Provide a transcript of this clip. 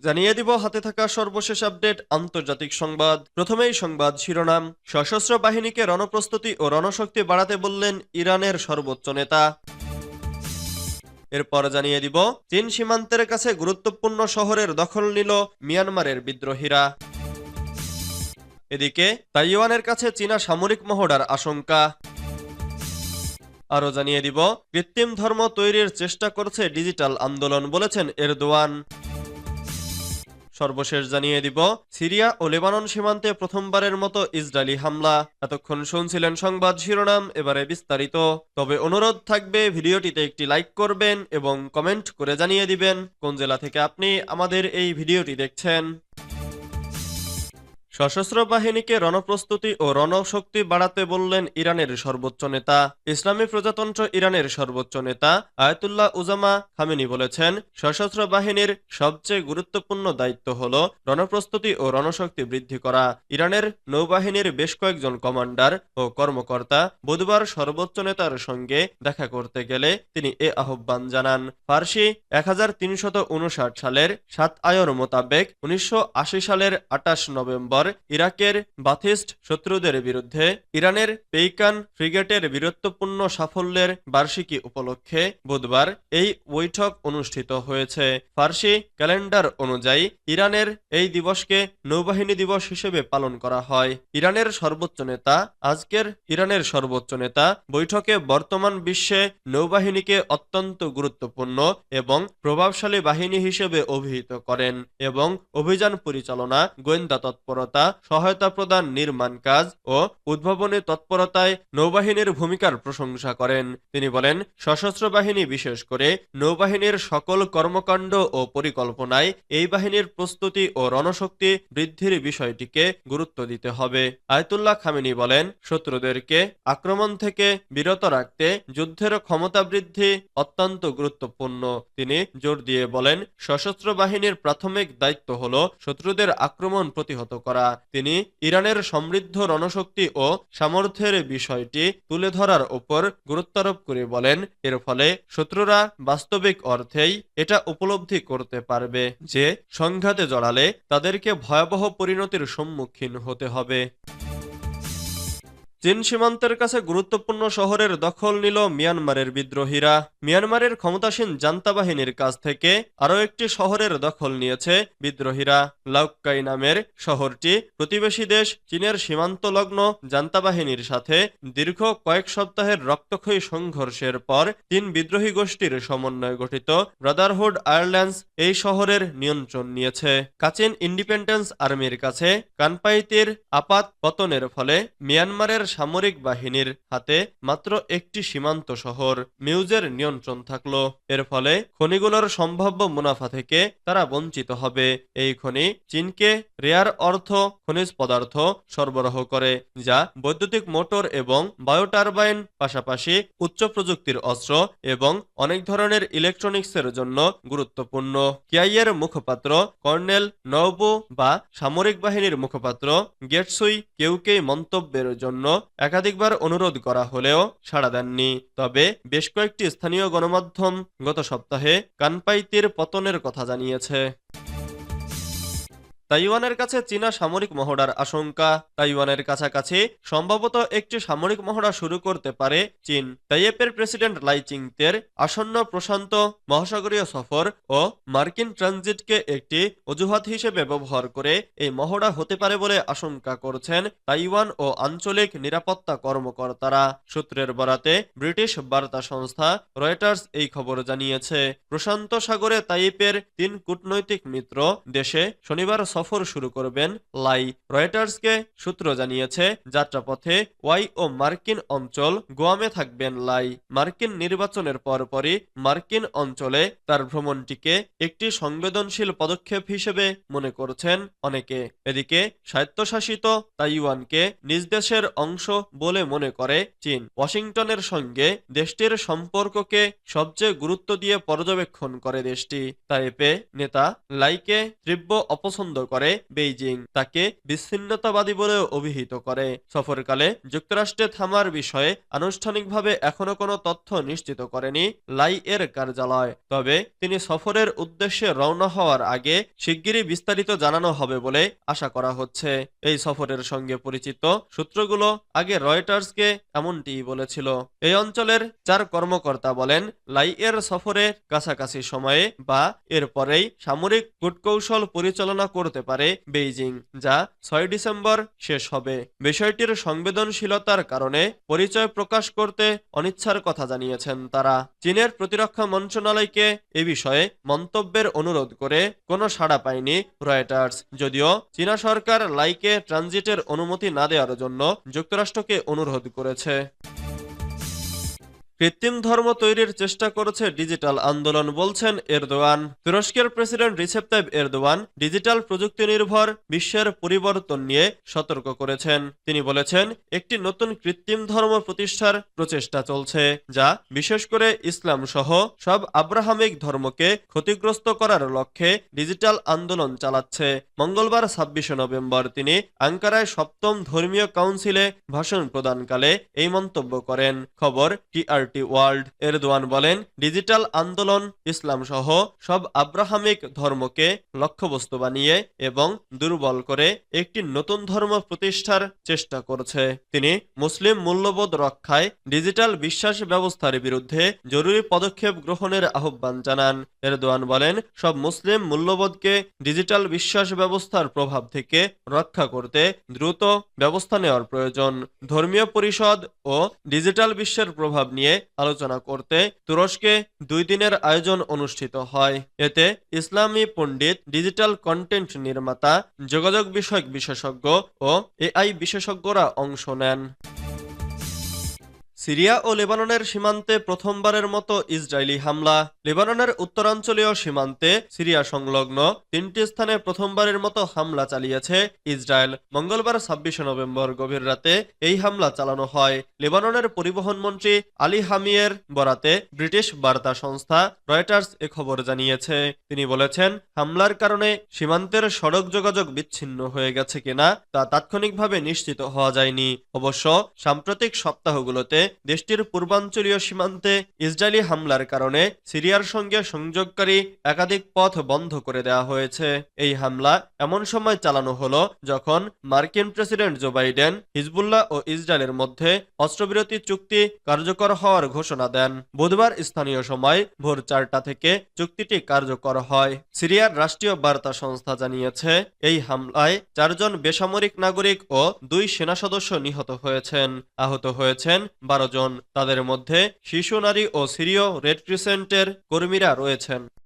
জানিয়ে দিব হাতে থাকা সর্বশেষ আপডেট আন্তর্জাতিক সংবাদ। প্রথমেই সংবাদ শিরোনাম। সশস্ত্র বাহিনীকে রণপ্রস্তুতি ও রণশক্তি বাড়াতে বললেন ইরানের সর্বোচ্চ নেতা। এরপর জানিয়ে দিব চীন সীমান্তের কাছে গুরুত্বপূর্ণ শহরের দখল নিল মিয়ানমারের বিদ্রোহীরা। এদিকে তাইওয়ানের কাছে চীনা সামরিক মহড়ার আশঙ্কা। আরও জানিয়ে দিব কৃত্রিম ধর্ম তৈরির চেষ্টা করছে ডিজিটাল আন্দোলন, বলেছেন এরদোয়ান। সর্বশেষ জানিয়ে দিব সিরিয়া ও লেবানন সীমান্তে প্রথমবারের মতো ইসরায়েলি হামলা। এতক্ষণ শুনছিলেন সংবাদ শিরোনাম, এবারে বিস্তারিত। তবে অনুরোধ থাকবে ভিডিওটিতে একটি লাইক করবেন এবং কমেন্ট করে জানিয়ে দিবেন কোন জেলা থেকে আপনি আমাদের এই ভিডিওটি দেখছেন। সশস্ত্র বাহিনীকে রণপ্রস্তুতি ও রণশক্তি বাড়াতে বললেন ইরানের সর্বোচ্চ নেতা। ইসলামী প্রজাতন্ত্র ইরানের সর্বোচ্চ নেতা আয়াতুল্লাহ উজামা খামেনি বলেছেন, সশস্ত্র বাহিনীর সবচেয়ে গুরুত্বপূর্ণ দায়িত্ব হল রণপ্রস্তুতি ও রণশক্তি বৃদ্ধি করা। ইরানের নৌবাহিনীর বেশ কয়েকজন কমান্ডার ও কর্মকর্তা বুধবার সর্বোচ্চ নেতার সঙ্গে দেখা করতে গেলে তিনি এ আহ্বান জানান। ফার্সি 1359 সালের 7 আয়র মোতাবেক 1980 সালের 28 নভেম্বর ইরাকের বাথিস্ট শত্রুদের বিরুদ্ধে ইরানের পেইকান ফ্রিগেটের বীরত্বপূর্ণ সাফল্যের বার্ষিকী উপলক্ষে বুধবার এই বৈঠক অনুষ্ঠিত হয়েছে। ফার্সি ক্যালেন্ডার অনুযায়ী ইরানের এই দিবসকে নৌবাহিনী দিবস হিসেবে পালন করা হয়। ইরানের সর্বোচ্চ নেতা বৈঠকে বর্তমান বিশ্বে নৌবাহিনীকে অত্যন্ত গুরুত্বপূর্ণ এবং প্রভাবশালী বাহিনী হিসেবে অভিহিত করেন এবং অভিযান পরিচালনা, গোয়েন্দা তৎপরতা, সহায়তা প্রদান, নির্মাণ কাজ ও উদ্ভাবনী তৎপরতায় নৌবাহিনীর ভূমিকার প্রশংসা করেন। তিনি বলেন, সশস্ত্র বাহিনী বিশেষ করে নৌবাহিনীর সকল কর্মকাণ্ড ও পরিকল্পনায় এই বাহিনীর প্রস্তুতি ও রণশক্তি বৃদ্ধির বিষয়টিকে গুরুত্ব দিতে হবে। আয়াতুল্লাহ খামেনি বলেন, শত্রুদেরকে আক্রমণ থেকে বিরত রাখতে যুদ্ধের ক্ষমতা বৃদ্ধি অত্যন্ত গুরুত্বপূর্ণ। তিনি জোর দিয়ে বলেন, সশস্ত্র বাহিনীর প্রাথমিক দায়িত্ব হল শত্রুদের আক্রমণ প্রতিহত করা। তিনি ইরানের সমৃদ্ধ রণশক্তি ও সামর্থ্যের বিষয়টি তুলে ধরার উপর গুরুত্বারোপ করে বলেন, এর ফলে শত্রুরা বাস্তবিক অর্থেই এটা উপলব্ধি করতে পারবে যে সংঘাতে জড়ালে তাদেরকে ভয়াবহ পরিণতির সম্মুখীন হতে হবে। চীন সীমান্তের কাছে গুরুত্বপূর্ণ শহরের দখল নিল মিয়ানমারের বিদ্রোহীরা। মিয়ানমারের ক্ষমতাসীন জান্তা বাহিনীর কাছ থেকে আরও একটি শহরের দখল নিয়েছে বিদ্রোহীরা। লাউক্কাই নামের শহরটি প্রতিবেশী দেশ চীনের সীমান্তলগ্ন জান্তা বাহিনীর সাথে দীর্ঘ কয়েক সপ্তাহের রক্তক্ষয়ী সংঘর্ষের পর 3 বিদ্রোহী গোষ্ঠীর সমন্বয়ে গঠিত ব্রাদারহুড আয়ারল্যান্ডস এই শহরের নিয়ন্ত্রণ নিয়েছে। কাচিন ইন্ডিপেন্ডেন্স আর্মির কাছে কানপাইতির আপাত পতনের ফলে মিয়ানমারের সামরিক বাহিনীর হাতে মাত্র একটি সীমান্ত শহর মিউজের নিয়ন্ত্রণ থাকলো। এর ফলে খনিগুলোর সম্ভাব্য মুনাফা থেকে তারা বঞ্চিত হবে। এই খনি চীনকে রেয়ার অর্থ খনিজ পদার্থ সরবরাহ করে, যা বৈদ্যুতিক মোটর এবং বায়োটারবাইন, পাশাপাশি উচ্চ প্রযুক্তির অস্ত্র এবং অনেক ধরনের ইলেকট্রনিক্সের জন্য গুরুত্বপূর্ণ। কিআইয়ের মুখপাত্র কর্নেল নওবু বা সামরিক বাহিনীর মুখপাত্র গেটসুই কেউকেই মন্তব্যের জন্য একাধিকবার অনুরোধ করা হলেও সাড়া দেননি। তবে বেশ কয়েকটি স্থানীয় গণমাধ্যম গত সপ্তাহে কানপাইতির পতনের কথা জানিয়েছে। তাইওয়ানের কাছে চীনা সামরিক মহড়ার আশঙ্কা। তাইওয়ানের কাছাকাছি সম্ভবত একটি সামরিক মহড়া শুরু করতে পারে চীন। তাইপের প্রেসিডেন্ট লাই চিং-তের আসন্ন প্রশান্ত মহাসাগরীয় সফর ও মার্কিন ট্রানজিটকে একটি অজুহাত হিসেবে ব্যবহার করে এই মহড়া হতে পারে বলে আশঙ্কা করছেন তাইওয়ান ও আঞ্চলিক নিরাপত্তা কর্মকর্তারা। সূত্রের বরাতে ব্রিটিশ বার্তা সংস্থা রয়টার্স এই খবর জানিয়েছে। প্রশান্ত সাগরে তাইপের 3 কূটনৈতিক মিত্র দেশে শনিবার সফর শুরু করবেন লাই। রয়টার্সকে সূত্র জানিয়েছে, যাত্রাপথে ওয়াই ও মার্কিন অঞ্চল গুয়ামে থাকবেন লাই। মার্কিন নির্বাচনের পরপরই মার্কিন অঞ্চলে তার ভ্রমণটিকে একটি সংবেদনশীল পদক্ষেপ হিসেবে মনে করছেন অনেকে। এদিকে স্বায়ত্তশাসিত তাইওয়ানকে নিজ দেশের অংশ বলে মনে করে চীন। ওয়াশিংটনের সঙ্গে দেশটির সম্পর্ককে সবচেয়ে গুরুত্ব দিয়ে পর্যবেক্ষণ করে দেশটি। তাইপে নেতা লাইকে তীব্র অপছন্দ করে বেইজিং তাকে বিচ্ছিন্নতাবাদী বলেও অভিহিত করে। সফরকালে যুক্তরাষ্ট্রে থামার বিষয়ে আনুষ্ঠানিকভাবে এখনো কোনো তথ্য নিশ্চিত করেনি লাই এর কার্যালয়। তবে তিনি সফরের উদ্দেশ্যে রওনা হওয়ার আগে শিগগিরই বিস্তারিত জানানো হবে বলে আশা করা হচ্ছে। এই সফরের সঙ্গে পরিচিত সূত্রগুলো আগে রয়টার্সকে এমনটিই বলেছিল। এই অঞ্চলের 4 কর্মকর্তা বলেন, লাই এর সফরে কাছাকাছি সময়ে বা এরপরেই সামরিক কূটকৌশল পরিচালনা করতে পারে বেইজিং, যা 6 ডিসেম্বর শেষ হবে। বিষয়টির সংবেদনশীলতার কারণে পরিচয় প্রকাশ করতে অনিচ্ছার কথা জানিয়েছেন তারা। চীনের প্রতিরক্ষা মন্ত্রণালয়কে এ বিষয়ে মন্তব্যের অনুরোধ করে কোনো সাড়া পায়নি রয়টার্স, যদিও চীনা সরকার লাইকে ট্রানজিটের অনুমতি না দেওয়ার জন্য যুক্তরাষ্ট্রকে অনুরোধ করেছে। কৃত্রিম ধর্ম তৈরির চেষ্টা করেছে ডিজিটাল আন্দোলন, বলছেন এরদোয়ান। তুরস্কের president Recep Tayyip Erdogan digital প্রযুক্তি নির্ভর বিশ্বের পরিবর্তন নিয়ে সতর্ক করেছেন। তিনি বলেছেন, একটি নতুন কৃত্রিম ধর্ম প্রতিষ্ঠার প্রচেষ্টা চলছে, যা বিশেষ করে ইসলাম সহ সব আব্রাহামিক ধর্মকে ক্ষতিগ্রস্ত করার লক্ষ্যে ডিজিটাল আন্দোলন চালাচ্ছে। মঙ্গলবার 26 নভেম্বর তিনি আঙ্কারায় 7ম ধর্মীয় কাউন্সিলে ভাষণ প্রদানকালে এই মন্তব্য করেন। খবর TRT ওয়ার্ল্ড। এরদোয়ান বলেন, ডিজিটাল আন্দোলন ইসলাম সহ সব আব্রাহামিক ধর্মকে লক্ষ্যবস্তু বানিয়ে এবং দুর্বল করে একটি নতুন ধর্ম প্রতিষ্ঠার চেষ্টা করছে। তিনি মুসলিম মূল্যবোধ রক্ষায় ডিজিটাল বিশ্বাস ব্যবস্থার বিরুদ্ধে জরুরি পদক্ষেপ গ্রহণের আহ্বান জানান। এরদোয়ান বলেন, সব মুসলিম মূল্যবোধকে ডিজিটাল বিশ্বাস ব্যবস্থার প্রভাব থেকে রক্ষা করতে দ্রুত ব্যবস্থা নেওয়ার প্রয়োজন। ধর্মীয় পরিষদ ও ডিজিটাল বিশ্বের প্রভাব নিয়ে আলোচনা করতে তুরস্কে 2 দিনের আয়োজন অনুষ্ঠিত হয়। এতে ইসলামী পণ্ডিত, ডিজিটাল কন্টেন্ট নির্মাতা, যোগাযোগ বিষয়ক বিশেষজ্ঞ ও AI বিশেষজ্ঞরা অংশ নেন। সিরিয়া ও লেবাননের সীমান্তে প্রথমবারের মতো ইসরায়েলি হামলা। লেবাননের উত্তরাঞ্চলীয় সীমান্তে সিরিয়া সংলগ্ন 3টি স্থানে প্রথমবারের মতো হামলা চালিয়েছে ইসরায়েল। মঙ্গলবার 26 নভেম্বর গভীর রাতে এই হামলা চালানো হয়। লেবাননের পরিবহন মন্ত্রী আলী হামিয়ের বরাতে ব্রিটিশ বার্তা সংস্থা রয়টার্স এ খবর জানিয়েছে। তিনি বলেছেন, হামলার কারণে সীমান্তের সড়ক যোগাযোগ বিচ্ছিন্ন হয়ে গেছে কিনা তা তাৎক্ষণিকভাবে নিশ্চিত হওয়া যায়নি। অবশ্য সাম্প্রতিক সপ্তাহগুলোতে দেশটির পূর্বাঞ্চলীয় সীমান্তে ইসরায়েলি হামলার কারণে সিরিয়ার সঙ্গে সংযোগকারী একাধিক পথ বন্ধ করে দেওয়া হয়েছে। এই হামলা এমন সময় চালানো হলো যখন মার্কিন প্রেসিডেন্ট জো বাইডেন হিজবুল্লাহ ও ইসরায়েলের মধ্যে অস্ত্রবিরতি চুক্তি কার্যকর হওয়ার ঘোষণা দেন। বুধবার স্থানীয় সময় ভোর 4টা থেকে চুক্তিটি কার্যকর হয়। সিরিয়ার রাষ্ট্রীয় বার্তা সংস্থা জানিয়েছে, এই হামলায় 4 জন বেসামরিক নাগরিক ও 2 সেনা সদস্য নিহত হয়েছেন। আহত হয়েছেন 12 জন। তাদের মধ্যে শিশু, নারী ও সিরীয় রেড ক্রিসেন্টের কর্মীরা রয়েছেন।